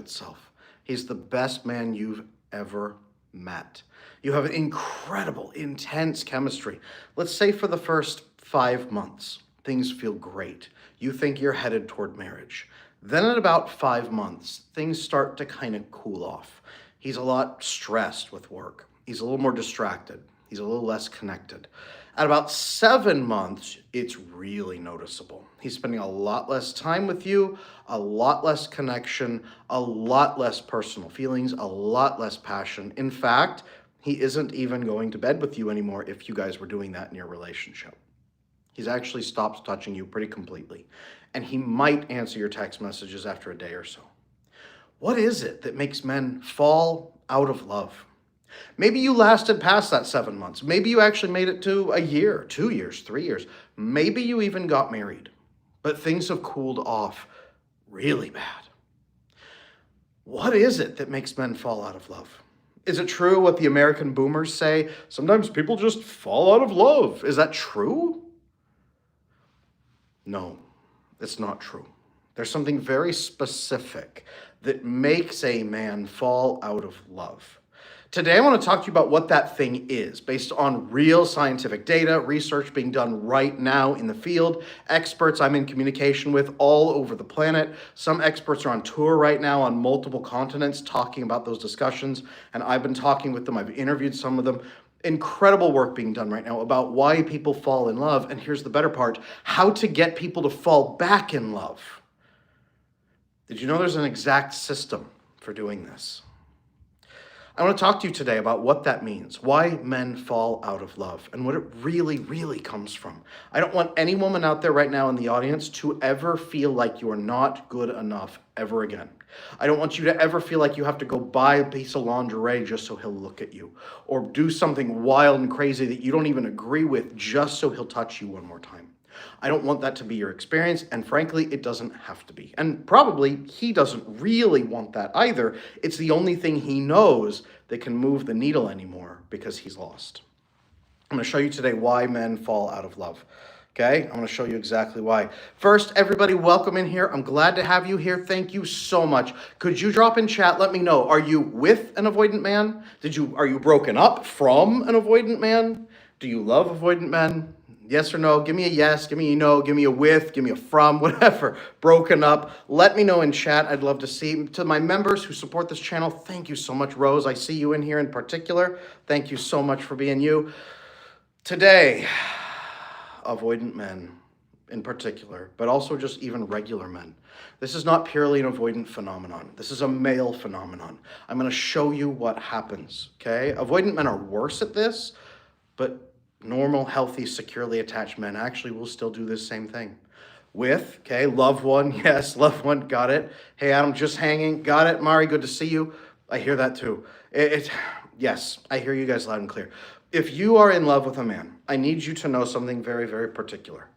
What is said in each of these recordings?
itself. He's the best man you've ever met. You have an incredible, intense chemistry. Let's say for the first 5 months, things feel great. You think you're headed toward marriage. Then at about 5 months, things start to kind of cool off. He's a lot stressed with work. He's a little more distracted. He's a little less connected. At about 7 months, it's really noticeable. He's spending a lot less time with you, a lot less connection, a lot less personal feelings, a lot less passion. In fact, he isn't even going to bed with you anymore if you guys were doing that in your relationship. He's actually stopped touching you pretty completely. And he might answer your text messages after a day or so. What is it that makes men fall out of love? Maybe you lasted past that 7 months. Maybe you actually made it to a year, 2 years, 3 years. Maybe you even got married, but things have cooled off really bad. What is it that makes men fall out of love? Is it true what the American boomers say? Sometimes people just fall out of love. Is that true? No, it's not true. There's something very specific that makes a man fall out of love. Today, I want to talk to you about what that thing is, based on real scientific data, research being done right now in the field, experts I'm in communication with all over the planet. Some experts are on tour right now on multiple continents talking about those discussions, and I've been talking with them. I've interviewed some of them. Incredible work being done right now about why people fall in love, and here's the better part, how to get people to fall back in love. Did you know there's an exact system for doing this? I want to talk to you today about what that means, why men fall out of love, and what it really, really comes from. I don't want any woman out there right now in the audience to ever feel like you are not good enough ever again. I don't want you to ever feel like you have to go buy a piece of lingerie just so he'll look at you, or do something wild and crazy that you don't even agree with just so he'll touch you one more time. I don't want that to be your experience, and frankly, it doesn't have to be. And probably he doesn't really want that either. It's the only thing he knows that can move the needle anymore because he's lost. I'm going to show you today why men fall out of love. Okay, I'm going to show you exactly why. First, everybody, welcome in here. I'm glad to have you here. Thank you so much. Could you drop in chat? Let me know. Are you with an avoidant man? Are you broken up from an avoidant man? Do you love avoidant men? Yes or no? Give me a yes, give me a no, give me a with, give me a from, whatever. Broken up. Let me know in chat. I'd love to see. To my members who support this channel, thank you so much, Rose. I see you in here in particular. Thank you so much for being you. Today, avoidant men in particular, but also just even regular men. This is not purely an avoidant phenomenon. This is a male phenomenon. I'm going to show you what happens, okay? Avoidant men are worse at this, but normal, healthy, securely attached men actually will still do this same thing. With, okay, loved one, yes, loved one, got it. Hey, Adam, just hanging, got it. Mari, good to see you. I hear that too. Yes, I hear you guys loud and clear. If you are in love with a man, I need you to know something very, very particular.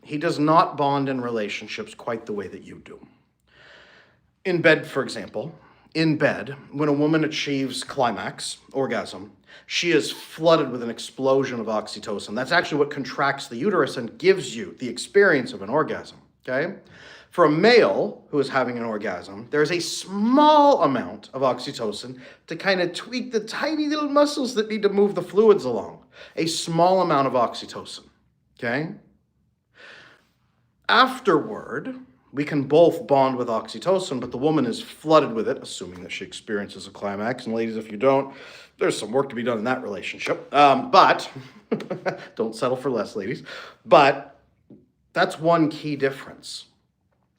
He does not bond in relationships quite the way that you do. In bed, for example, in bed, when a woman achieves climax, orgasm, she is flooded with an explosion of oxytocin. That's actually what contracts the uterus and gives you the experience of an orgasm, okay? For a male who is having an orgasm, there's a small amount of oxytocin to kind of tweak the tiny little muscles that need to move the fluids along. A small amount of oxytocin, okay? Afterward, we can both bond with oxytocin, but the woman is flooded with it, assuming that she experiences a climax. And ladies, if you don't, there's some work to be done in that relationship. But don't settle for less, ladies. But that's one key difference.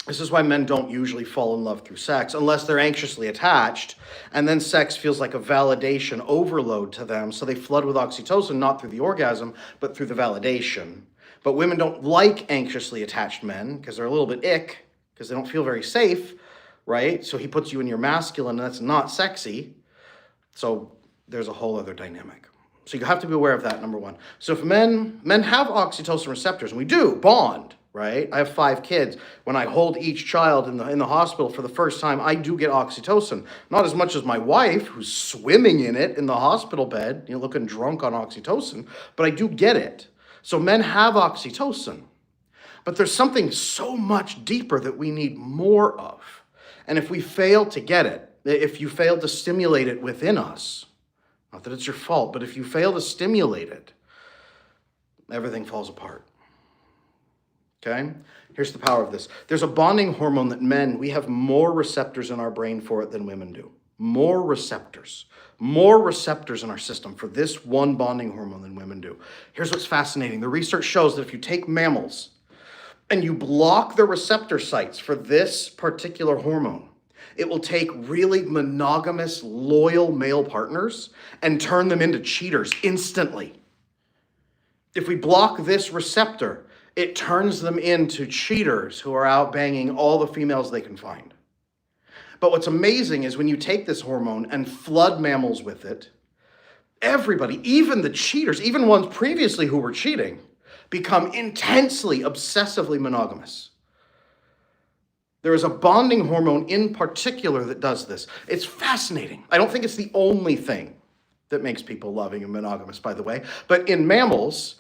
This is why men don't usually fall in love through sex unless they're anxiously attached, and then sex feels like a validation overload to them, so they flood with oxytocin, not through the orgasm, but through the validation. But women don't like anxiously attached men because they're a little bit ick, because they don't feel very safe, right? So he puts you in your masculine, and that's not sexy. So there's a whole other dynamic. So you have to be aware of that, number one. So if men have oxytocin receptors, and we do bond, right? I have 5 kids. When I hold each child in the hospital for the first time, I do get oxytocin. Not as much as my wife, who's swimming in it in the hospital bed, looking drunk on oxytocin, but I do get it. So men have oxytocin, but there's something so much deeper that we need more of. And if we fail to get it, if you fail to stimulate it within us, not that it's your fault, but if you fail to stimulate it, everything falls apart. Okay? Here's the power of this. There's a bonding hormone that we have more receptors in our brain for it than women do. More receptors in our system for this one bonding hormone than women do. Here's what's fascinating. The research shows that if you take mammals and you block the receptor sites for this particular hormone, it will take really monogamous, loyal male partners and turn them into cheaters instantly. If we block this receptor, it turns them into cheaters who are out banging all the females they can find. But what's amazing is when you take this hormone and flood mammals with it, everybody, even the cheaters, even ones previously who were cheating, become intensely, obsessively monogamous. There is a bonding hormone in particular that does this. It's fascinating. I don't think it's the only thing that makes people loving and monogamous, by the way, but in mammals,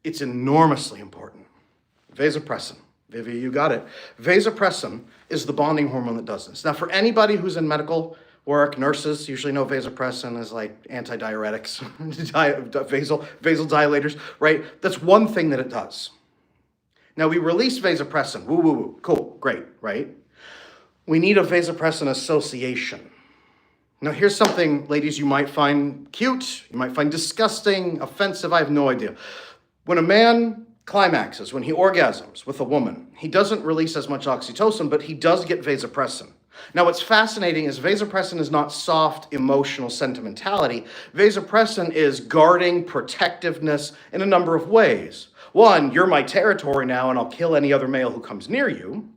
it's enormously important. Vasopressin. Vivi, you got it. Vasopressin is the bonding hormone that does this. Now, for anybody who's in medical work, nurses usually know vasopressin as like antidiuretics, vasodilators, right? That's one thing that it does. Now, we release vasopressin. Woo, woo, woo. Cool, great, right? We need a vasopressin association. Now, here's something, ladies, you might find cute, you might find disgusting, offensive, I have no idea. When a man climaxes, when he orgasms with a woman, he doesn't release as much oxytocin, but he does get vasopressin. Now, what's fascinating is vasopressin is not soft, emotional sentimentality. Vasopressin is guarding, protectiveness in a number of ways. One, you're my territory now, and I'll kill any other male who comes near you.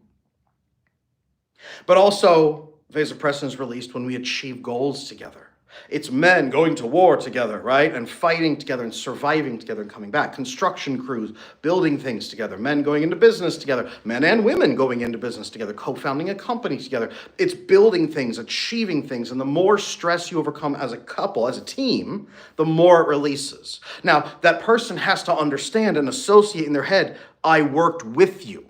But also, vasopressin is released when we achieve goals together. It's men going to war together, right? And fighting together and surviving together and coming back. Construction crews building things together. Men going into business together. Men and women going into business together. Co-founding a company together. It's building things, achieving things. And the more stress you overcome as a couple, as a team, the more it releases. Now, that person has to understand and associate in their head, I worked with you.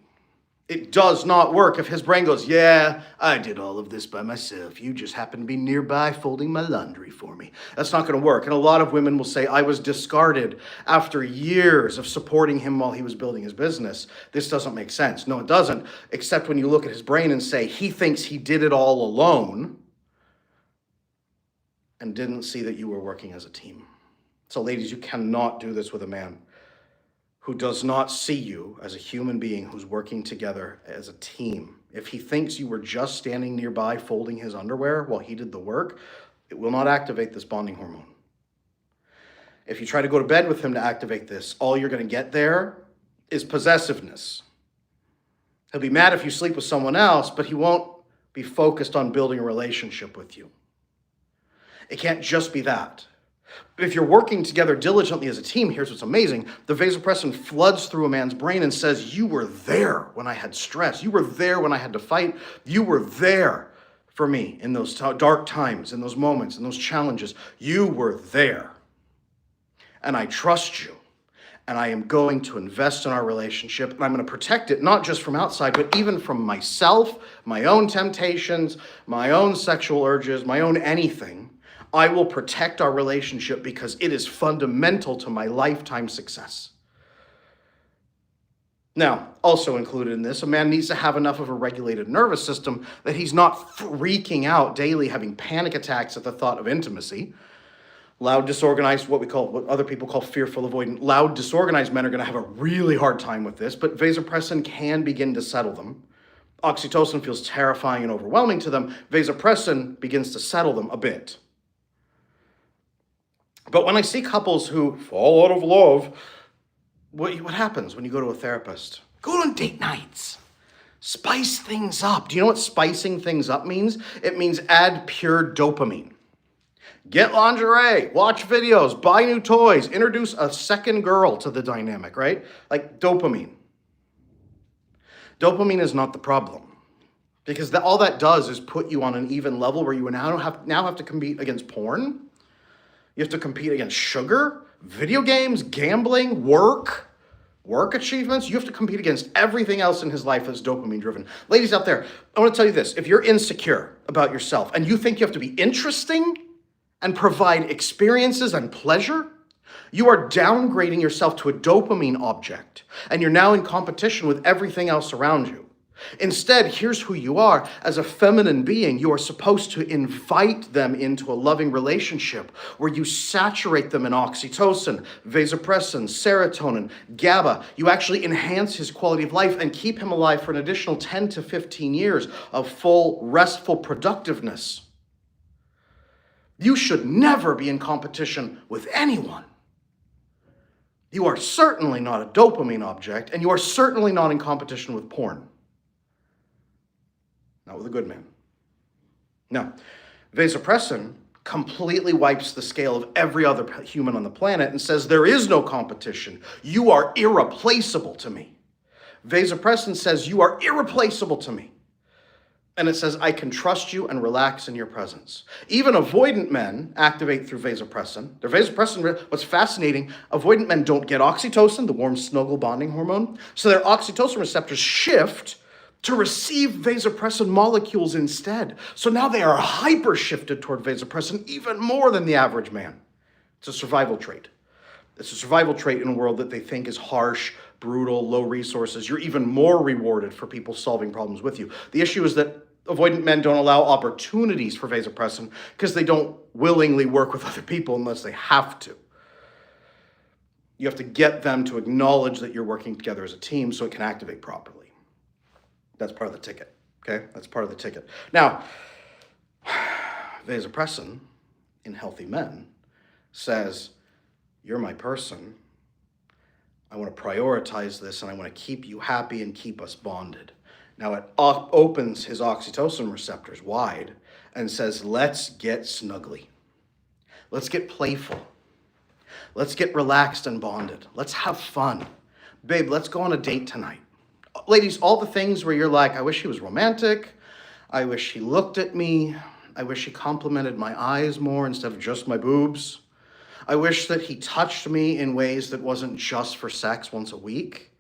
It does not work if his brain goes, yeah, I did all of this by myself. You just happened to be nearby folding my laundry for me. That's not going to work. And a lot of women will say, I was discarded after years of supporting him while he was building his business. This doesn't make sense. No, it doesn't, except when you look at his brain and say, he thinks he did it all alone and didn't see that you were working as a team. So ladies, you cannot do this with a man who does not see you as a human being who's working together as a team. If he thinks you were just standing nearby folding his underwear while he did the work, it will not activate this bonding hormone. If you try to go to bed with him to activate this, all you're going to get there is possessiveness. He'll be mad if you sleep with someone else, but he won't be focused on building a relationship with you. It can't just be that. If you're working together diligently as a team, here's what's amazing. The vasopressin floods through a man's brain and says, you were there when I had stress. You were there when I had to fight. You were there for me in those dark times, in those moments, in those challenges. You were there. And I trust you. And I am going to invest in our relationship. And I'm going to protect it, not just from outside, but even from myself, my own temptations, my own sexual urges, my own anything. I will protect our relationship because it is fundamental to my lifetime success. Now, also included in this, a man needs to have enough of a regulated nervous system that he's not freaking out daily, having panic attacks at the thought of intimacy. Loud, disorganized, what other people call fearful avoidant. Loud, disorganized men are going to have a really hard time with this, but vasopressin can begin to settle them. Oxytocin feels terrifying and overwhelming to them. Vasopressin begins to settle them a bit. But when I see couples who fall out of love, what happens when you go to a therapist? Go on date nights. Spice things up. Do you know what spicing things up means? It means add pure dopamine. Get lingerie, watch videos, buy new toys, introduce a second girl to the dynamic, right? Like dopamine. Dopamine is not the problem. Because all that does is put you on an even level where you now have to compete against porn. You have to compete against sugar, video games, gambling, work, work achievements, you have to compete against everything else in his life that's dopamine driven. Ladies out there, I want to tell you this. If you're insecure about yourself and you think you have to be interesting and provide experiences and pleasure, you are downgrading yourself to a dopamine object, and you're now in competition with everything else around you. Instead, here's who you are. As a feminine being, you are supposed to invite them into a loving relationship where you saturate them in oxytocin, vasopressin, serotonin, GABA. You actually enhance his quality of life and keep him alive for an additional 10 to 15 years of full, restful productiveness. You should never be in competition with anyone. You are certainly not a dopamine object, and you are certainly not in competition with porn. Not with a good man. No. Vasopressin completely wipes the scale of every other human on the planet and says there is no competition. You are irreplaceable to me. Vasopressin says you are irreplaceable to me. And it says I can trust you and relax in your presence. Even avoidant men activate through vasopressin. Their vasopressin, what's fascinating, avoidant men don't get oxytocin, the warm snuggle bonding hormone. So their oxytocin receptors shift to receive vasopressin molecules instead. So now they are hyper shifted toward vasopressin even more than the average man. It's a survival trait. It's a survival trait in a world that they think is harsh, brutal, low resources. You're even more rewarded for people solving problems with you. The issue is that avoidant men don't allow opportunities for vasopressin because they don't willingly work with other people unless they have to. You have to get them to acknowledge that you're working together as a team so it can activate properly. That's part of the ticket, okay? That's part of the ticket. Now, vasopressin in healthy men says, you're my person. I want to prioritize this, and I want to keep you happy and keep us bonded. Now, it opens his oxytocin receptors wide and says, let's get snuggly. Let's get playful. Let's get relaxed and bonded. Let's have fun. Babe, let's go on a date tonight. Ladies, all the things where you're like, I wish he was romantic. I wish he looked at me. I wish he complimented my eyes more instead of just my boobs. I wish that he touched me in ways that wasn't just for sex once a week.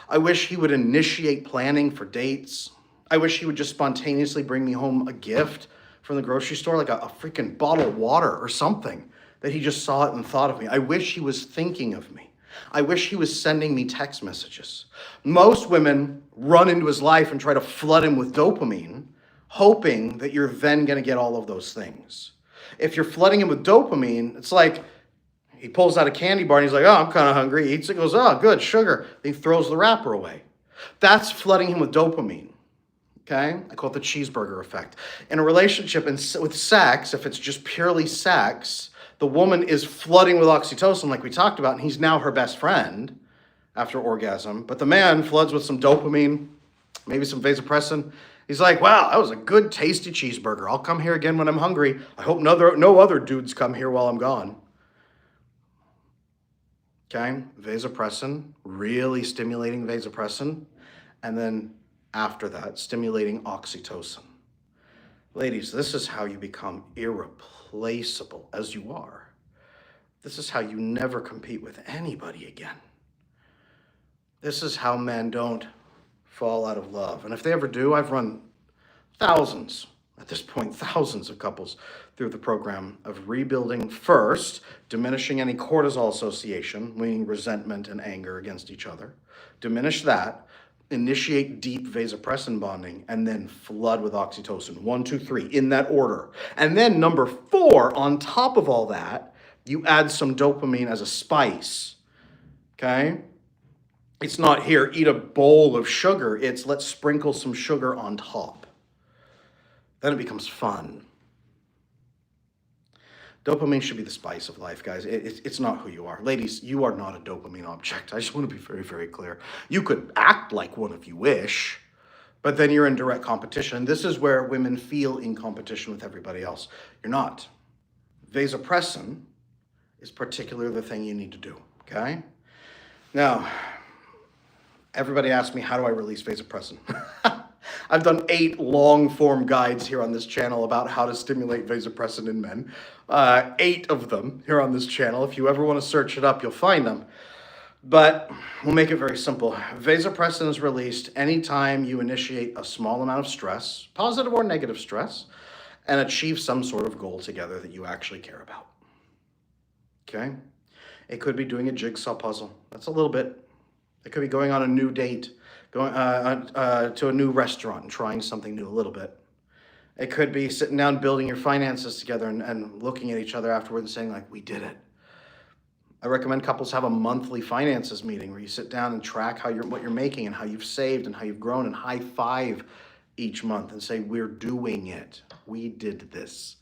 I wish he would initiate planning for dates. I wish he would just spontaneously bring me home a gift from the grocery store, like a freaking bottle of water or something, that he just saw it and thought of me. I wish he was thinking of me. I wish he was sending me text messages. Most women run into his life and try to flood him with dopamine, hoping that you're then going to get all of those things. If you're flooding him with dopamine, it's like he pulls out a candy bar and he's like, oh, I'm kind of hungry. He eats it, goes, oh, good, sugar. Then he throws the wrapper away. That's flooding him with dopamine. Okay? I call it the cheeseburger effect. In a relationship with sex, if it's just purely sex, the woman is flooding with oxytocin like we talked about, and he's now her best friend after orgasm. But the man floods with some dopamine, maybe some vasopressin. He's like, wow, that was a good, tasty cheeseburger. I'll come here again when I'm hungry. I hope no other dudes come here while I'm gone. Okay, vasopressin, really stimulating vasopressin. And then after that, stimulating oxytocin. Ladies, this is how you become irreplaceable as you are. This is how you never compete with anybody again. This is how men don't fall out of love. And if they ever do, I've run thousands of couples through the program of rebuilding first, diminishing any cortisol association, meaning resentment and anger against each other. Diminish that. Initiate deep vasopressin bonding, and then flood with oxytocin. 1, 2, 3, in that order. And then number 4, on top of all that, you add some dopamine as a spice. Okay? It's not here, eat a bowl of sugar. It's let's sprinkle some sugar on top. Then it becomes fun. Dopamine should be the spice of life, guys. It's not who you are. Ladies, you are not a dopamine object. I just want to be very, very clear. You could act like one if you wish, but then you're in direct competition. This is where women feel in competition with everybody else. You're not. Vasopressin is particularly the thing you need to do, okay? Now, everybody asks me, how do I release vasopressin? I've done 8 long-form guides here on this channel about how to stimulate vasopressin in men. 8 of them here on this channel. If you ever want to search it up, you'll find them. But we'll make it very simple. Vasopressin is released anytime you initiate a small amount of stress, positive or negative stress, and achieve some sort of goal together that you actually care about. Okay? It could be doing a jigsaw puzzle. That's a little bit. It could be going on a new date, going to a new restaurant and trying something new a little bit. It could be sitting down, building your finances together and looking at each other afterward and saying, like, we did it. I recommend couples have a monthly finances meeting where you sit down and track what you're making and how you've saved and how you've grown, and high five each month and say, we're doing it. We did this.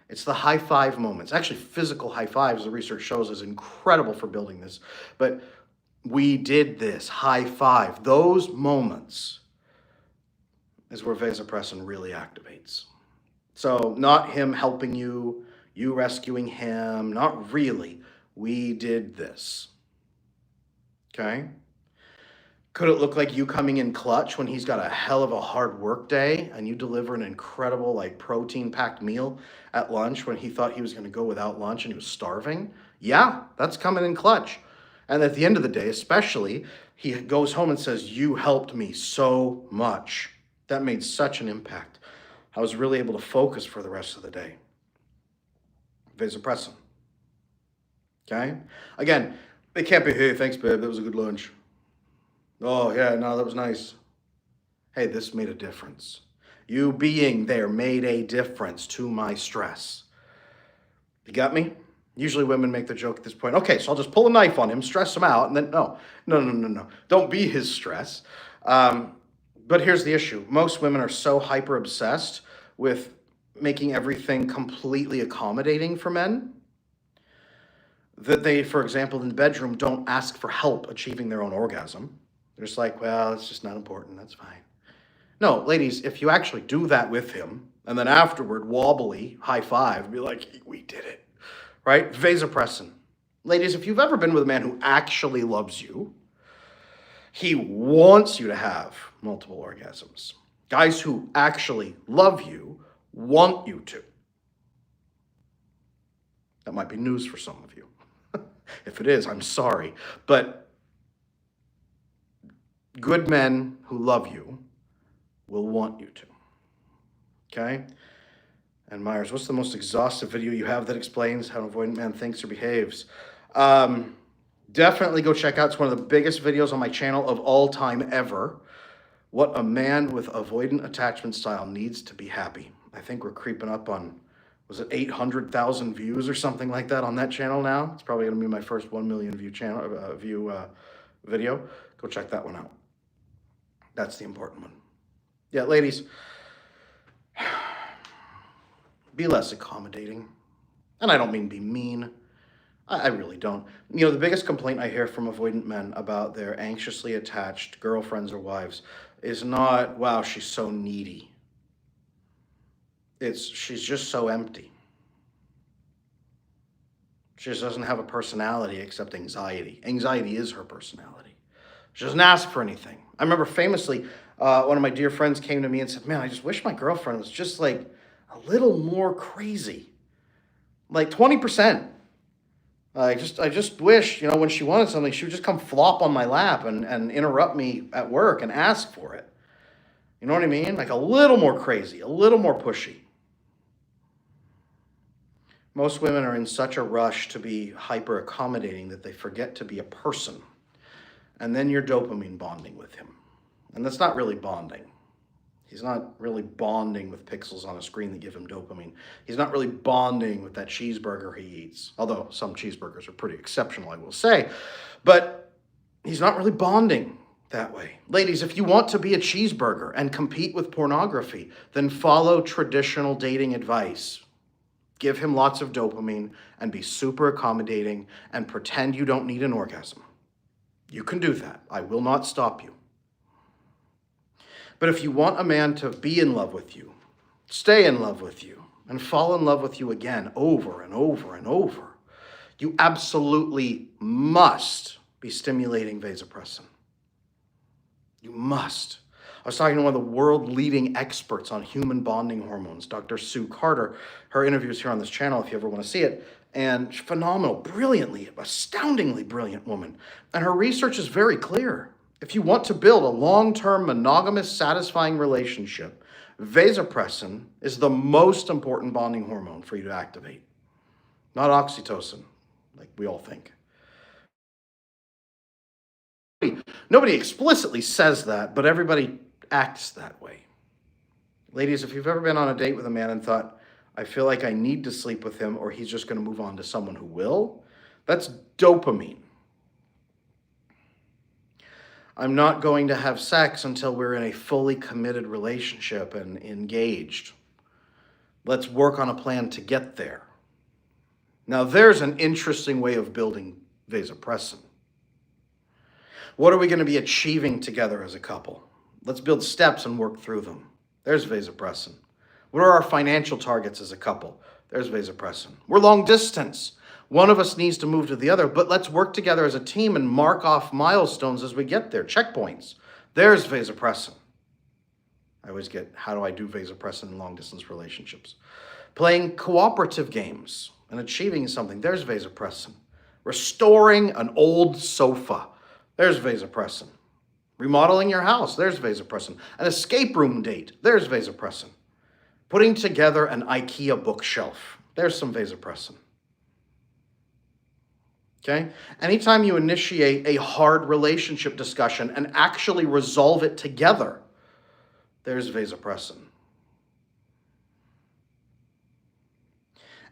It's the high five moments. Actually, physical high fives, the research shows, is incredible for building this. But we did this, high five. Those moments is where vasopressin really activates. So not him helping you, you rescuing him, not really. We did this. Okay? Could it look like you coming in clutch when he's got a hell of a hard work day and you deliver an incredible, like, protein-packed meal at lunch when he thought he was going to go without lunch and he was starving? Yeah, that's coming in clutch. And at the end of the day, especially, he goes home and says, you helped me so much. That made such an impact. I was really able to focus for the rest of the day. Vasopressin. Okay? Again, it can't be, hey, thanks, babe, that was a good lunch. Oh, yeah, no, that was nice. Hey, this made a difference. You being there made a difference to my stress. You got me? Usually women make the joke at this point, okay, so I'll just pull a knife on him, stress him out, and then, no. Don't be his stress. But here's the issue. Most women are so hyper-obsessed with making everything completely accommodating for men that they, for example, in the bedroom, don't ask for help achieving their own orgasm. They're just like, well, it's just not important. That's fine. No, ladies, if you actually do that with him, and then afterward, wobbly, high five, be like, we did it, right? Vasopressin. Ladies, if you've ever been with a man who actually loves you, he wants you to have multiple orgasms. Guys who actually love you want you to. That might be news for some of you. If it is, I'm sorry. But good men who love you will want you to. Okay? And Myers, what's the most exhaustive video you have that explains how an avoidant man thinks or behaves? Definitely go check out. It's one of the biggest videos on my channel of all time ever. What a man with avoidant attachment style needs to be happy. I think we're creeping up on, was it 800,000 views or something like that on that channel now? It's probably going to be my first 1 million view video. Go check that one out. That's the important one. Yeah, ladies, be less accommodating. And I don't mean be mean. I really don't. You know, the biggest complaint I hear from avoidant men about their anxiously attached girlfriends or wives is not, wow, she's so needy. It's, she's just so empty. She just doesn't have a personality except anxiety. Anxiety is her personality. She doesn't ask for anything. I remember famously, one of my dear friends came to me and said, man, I just wish my girlfriend was just like a little more crazy. Like 20%. I just wish, you know, when she wanted something, she would just come flop on my lap and interrupt me at work and ask for it. You know what I mean? Like a little more crazy, a little more pushy. Most women are in such a rush to be hyper accommodating that they forget to be a person. And then you're dopamine bonding with him. And that's not really bonding. He's not really bonding with pixels on a screen that give him dopamine. He's not really bonding with that cheeseburger he eats. Although some cheeseburgers are pretty exceptional, I will say. But he's not really bonding that way. Ladies, if you want to be a cheeseburger and compete with pornography, then follow traditional dating advice. Give him lots of dopamine and be super accommodating and pretend you don't need an orgasm. You can do that. I will not stop you. But if you want a man to be in love with you, stay in love with you, and fall in love with you again over and over and over, you absolutely must be stimulating vasopressin. You must. I was talking to one of the world-leading experts on human bonding hormones, Dr. Sue Carter. Her interview is here on this channel if you ever want to see it. and phenomenal, brilliantly, astoundingly brilliant woman. And her research is very clear. If you want to build a long-term, monogamous, satisfying relationship, vasopressin is the most important bonding hormone for you to activate, not oxytocin, like we all think. Nobody explicitly says that, but everybody acts that way. Ladies, if you've ever been on a date with a man and thought, I feel like I need to sleep with him or he's just going to move on to someone who will, that's dopamine. I'm not going to have sex until we're in a fully committed relationship and engaged. Let's work on a plan to get there. Now, there's an interesting way of building vasopressin. What are we going to be achieving together as a couple? Let's build steps and work through them. There's vasopressin. What are our financial targets as a couple? There's vasopressin. We're long distance. One of us needs to move to the other, but let's work together as a team and mark off milestones as we get there, checkpoints. There's vasopressin. I always get, how do I do vasopressin in long distance relationships? Playing cooperative games and achieving something. There's vasopressin. Restoring an old sofa. There's vasopressin. Remodeling your house. There's vasopressin. An escape room date. There's vasopressin. Putting together an IKEA bookshelf. There's some vasopressin. Okay? Anytime you initiate a hard relationship discussion and actually resolve it together, there's vasopressin.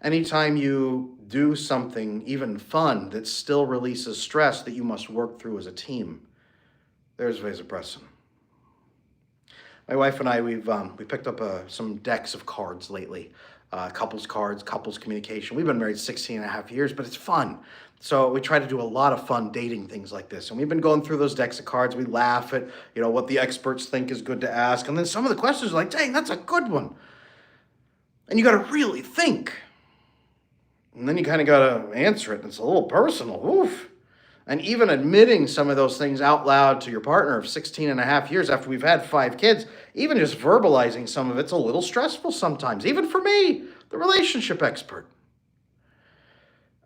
Anytime you do something even fun that still releases stress that you must work through as a team, there's vasopressin. My wife and I, we picked up some decks of cards lately, couples cards, couples communication. We've been married 16 and a half years, but it's fun. So we try to do a lot of fun dating things like this. And we've been going through those decks of cards. We laugh at, what the experts think is good to ask. And then some of the questions are like, dang, that's a good one. And you got to really think. And then you kind of got to answer it. And it's a little personal. Oof. And even admitting some of those things out loud to your partner of 16 and a half years after we've had 5 kids, even just verbalizing some of it's a little stressful sometimes, even for me, the relationship expert.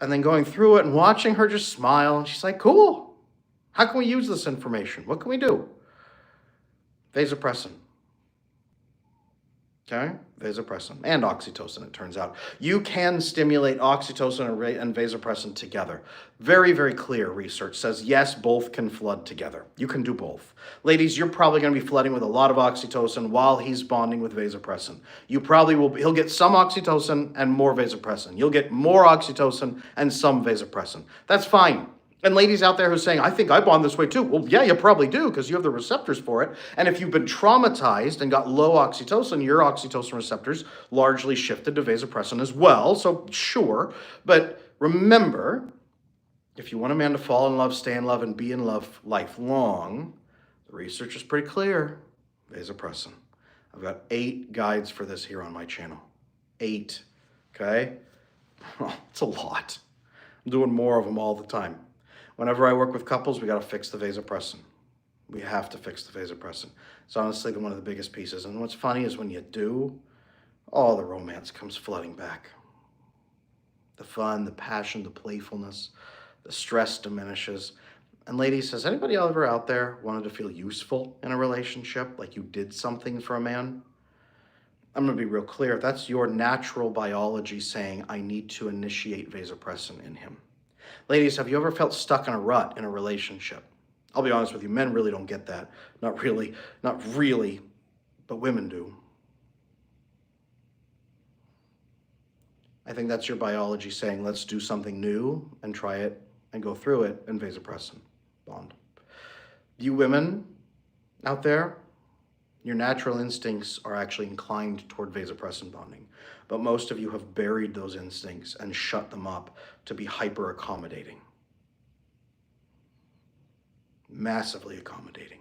And then going through it and watching her just smile, and she's like, cool. How can we use this information? What can we do? Vasopressin. Okay? Vasopressin and oxytocin, it turns out. You can stimulate oxytocin and vasopressin together. Very, very clear research says, yes, both can flood together. You can do both. Ladies, you're probably going to be flooding with a lot of oxytocin while he's bonding with vasopressin. You probably will, he'll get some oxytocin and more vasopressin. You'll get more oxytocin and some vasopressin. That's fine. And ladies out there who are saying, I think I bond this way too. Well, yeah, you probably do because you have the receptors for it. And if you've been traumatized and got low oxytocin, your oxytocin receptors largely shifted to vasopressin as well. So sure. But remember, if you want a man to fall in love, stay in love, and be in love lifelong, the research is pretty clear. Vasopressin. I've got 8 guides for this here on my channel. 8. Okay? It's a lot. I'm doing more of them all the time. Whenever I work with couples, we got to fix the vasopressin. We have to fix the vasopressin. It's honestly one of the biggest pieces. And what's funny is when you do, all the romance comes flooding back. The fun, the passion, the playfulness, the stress diminishes. And ladies, has anybody ever out there wanted to feel useful in a relationship, like you did something for a man? I'm going to be real clear. That's your natural biology saying, I need to initiate vasopressin in him. Ladies, have you ever felt stuck in a rut in a relationship? I'll be honest with you, men really don't get that. Not really, but women do. I think that's your biology saying, let's do something new and try it and go through it and vasopressin bond. You women out there, your natural instincts are actually inclined toward vasopressin bonding, but most of you have buried those instincts and shut them up to be hyper accommodating. Massively accommodating.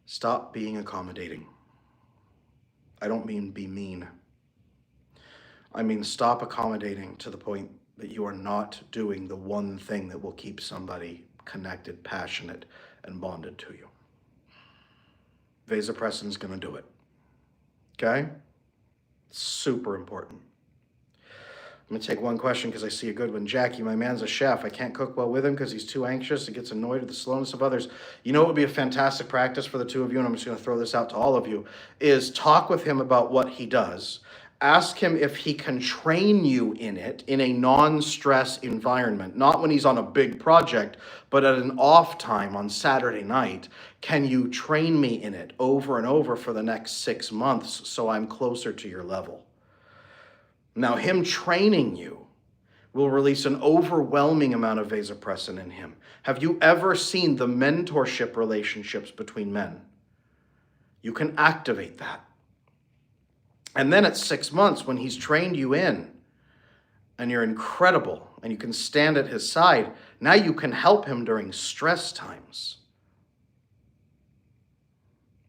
Stop being accommodating. I don't mean be mean. I mean stop accommodating to the point that you are not doing the one thing that will keep somebody connected, passionate, and bonded to you. Vasopressin is going to do it. Okay? Super important. I'm going to take one question because I see a good one. Jackie, my man's a chef. I can't cook well with him because he's too anxious and gets annoyed at the slowness of others. You know what would be a fantastic practice for the two of you, and I'm just going to throw this out to all of you, is talk with him about what he does. Ask him if he can train you in it in a non-stress environment, not when he's on a big project, but at an off time on Saturday night. Can you train me in it over and over for the next 6 months so I'm closer to your level? Now, him training you will release an overwhelming amount of vasopressin in him. Have you ever seen the mentorship relationships between men? You can activate that. And then at 6 months, when he's trained you in, and you're incredible, and you can stand at his side, now you can help him during stress times.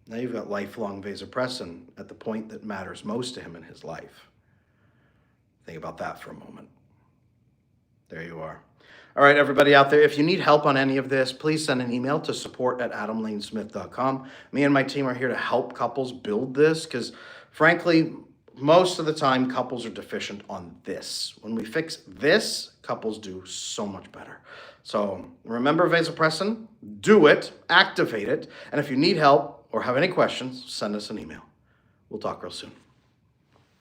Now you've got lifelong vasopressin at the point that matters most to him in his life. Think about that for a moment. There you are. All right, everybody out there, if you need help on any of this, please send an email to support@adamlanesmith.com. Me and my team are here to help couples build this because, frankly, most of the time, couples are deficient on this. When we fix this, couples do so much better. So remember vasopressin, do it, activate it, and if you need help or have any questions, send us an email. We'll talk real soon.